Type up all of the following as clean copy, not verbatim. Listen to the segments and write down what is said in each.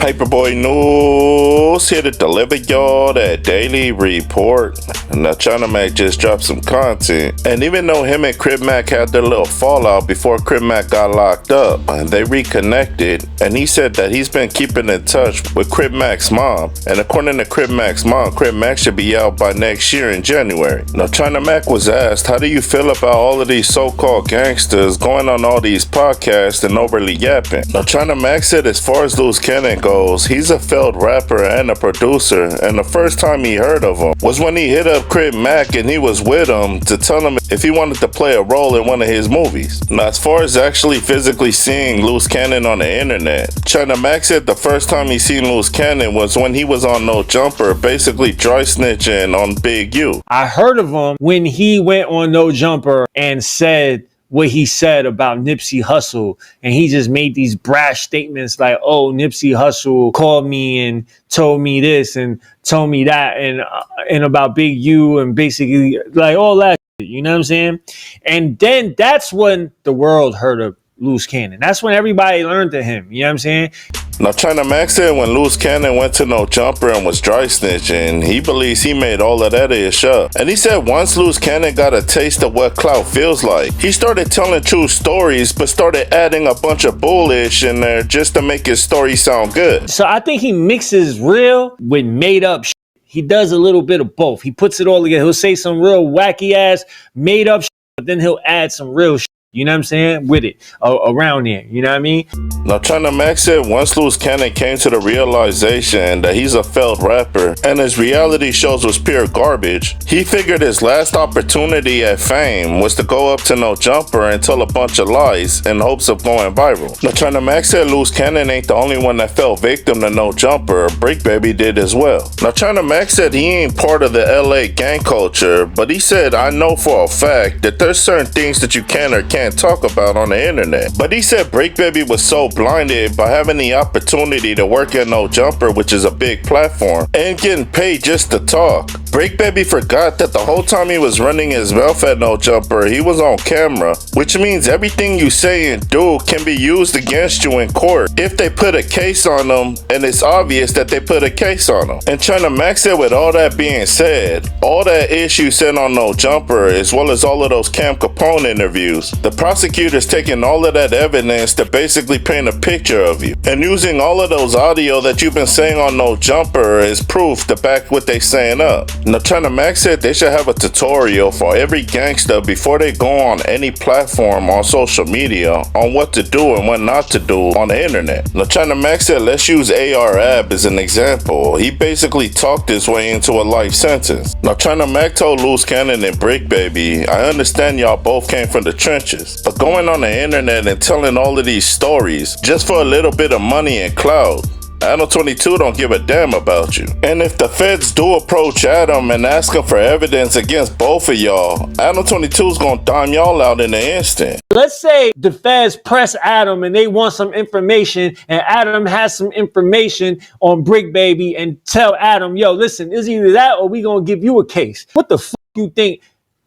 Paperboy News here to deliver y'all that daily report. Now China Mac just dropped some content, and even though him and Crib Mac had their little fallout before Crib Mac got locked up, they reconnected, and he said that he's been keeping in touch with Crib Mac's mom, and according to Crib Mac's mom, Crib Mac should be out by next year in January. Now China Mac was asked, how do you feel about all of these so-called gangsters going on all these podcasts and overly yapping? Now China Mac said as far as Luce goes, he's a failed rapper and a producer, and the first time he heard of him was when he hit up Crib Mac and he was with him to tell him if he wanted to play a role in one of his movies. Now as far as actually physically seeing Luce Cannon on the internet, China Mac said the first time he seen Luce Cannon was when he was on No Jumper, basically dry snitching on Big U. I heard of him when he went on No Jumper and said what he said about Nipsey Hussle, and he just made these brash statements like, oh, Nipsey Hussle called me and told me this and told me that, and about Big U, and basically like all that shit, you know what I'm saying? And then that's when the world heard of Luce Cannon. That's when everybody learned to him, you know what I'm saying? Now China Mac said when Luce Cannon went to No Jumper and was dry snitching, he believes he made all of that ish up. And he said once Luce Cannon got a taste of what clout feels like, he started telling true stories but started adding a bunch of bullish in there just to make his story sound good. So I think he mixes real with made up shit. He does a little bit of both. He puts it all together. He'll say some real wacky ass made up shit, but then he'll add some real shit, you know what I'm saying, with it around there, you know what I mean? Now China Mac said once Luce Cannon came to the realization that he's a failed rapper and his reality shows was pure garbage, he figured his last opportunity at fame was to go up to No Jumper and tell a bunch of lies in hopes of going viral. Now China Mac said Luce Cannon ain't the only one that fell victim to No Jumper, Bricc Baby did as well. Now China Mac said he ain't part of the LA gang culture, but he said I know for a fact that there's certain things that you can or can't talk about on the internet. But he said Bricc Baby was so blinded by having the opportunity to work at No Jumper, which is a big platform, and getting paid just to talk. Bricc Baby forgot that the whole time he was running his mouth at No Jumper, he was on camera, which means everything you say and do can be used against you in court if they put a case on them, and it's obvious that they put a case on them. And China Mac said with all that being said, all that issue said on No Jumper, as well as all of those Cam Capone interviews, the prosecutors taking all of that evidence to basically paint a picture of you, and using all of those audio that you've been saying on No Jumper as proof to back what they saying up. Now China Mac said they should have a tutorial for every gangster before they go on any platform on social media on what to do and what not to do on the internet. Now China Mac said let's use AR-AB as an example. He basically talked his way into a life sentence. Now China Mac told Luce Cannon and Bricc Baby, I understand y'all both came from the trenches, but going on the internet and telling all of these stories just for a little bit of money and clout, Adam 22 don't give a damn about you. And if the feds do approach Adam and ask him for evidence against both of y'all, Adam 22 is gonna dime y'all out in an instant. Let's say the feds press Adam and they want some information, and Adam has some information on Bricc Baby and tell Adam, yo, listen, it's either that or we gonna give you a case. What the fuck you think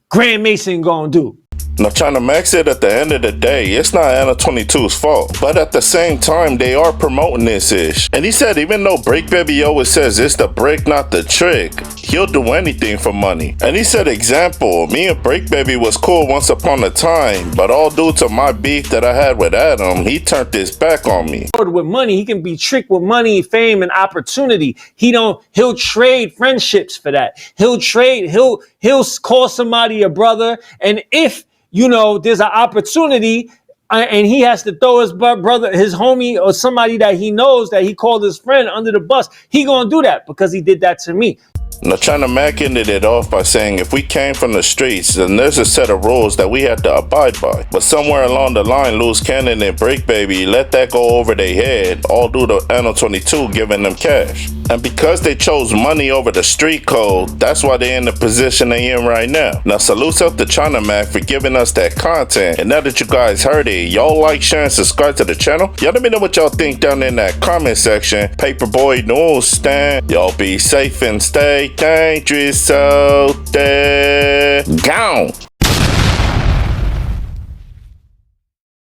Grand Mason gonna do? Now China Mac said at the end of the day, it's not Anna 22's fault, but at the same time, they are promoting this ish. And he said even though Bricc Baby always says it's the brick, not the trick, he'll do anything for money. And he said, example, me and Bricc Baby was cool once upon a time, but all due to my beef that I had with Adam, he turned his back on me. With money, he can be tricked with money, fame, and opportunity. He'll trade friendships for that. He'll call somebody a brother, and if you know, there's an opportunity and he has to throw his brother, his homie, or somebody that he knows that he called his friend under the bus, he gonna do that because he did that to me. Now China Mac ended it off by saying if we came from the streets, then there's a set of rules that we had to abide by. But somewhere along the line, Luce Cannon and Bricc Baby let that go over their head, all due to Anno 22 giving them cash. And because they chose money over the street code, that's why they're in the position they're in right now. Now salutes up to China Mac for giving us that content. And now that you guys heard it, y'all like, share, and subscribe to the channel. Y'all let me know what y'all think down in that comment section. Paperboy News stand. Y'all be safe and stay dangerous out there. Gone.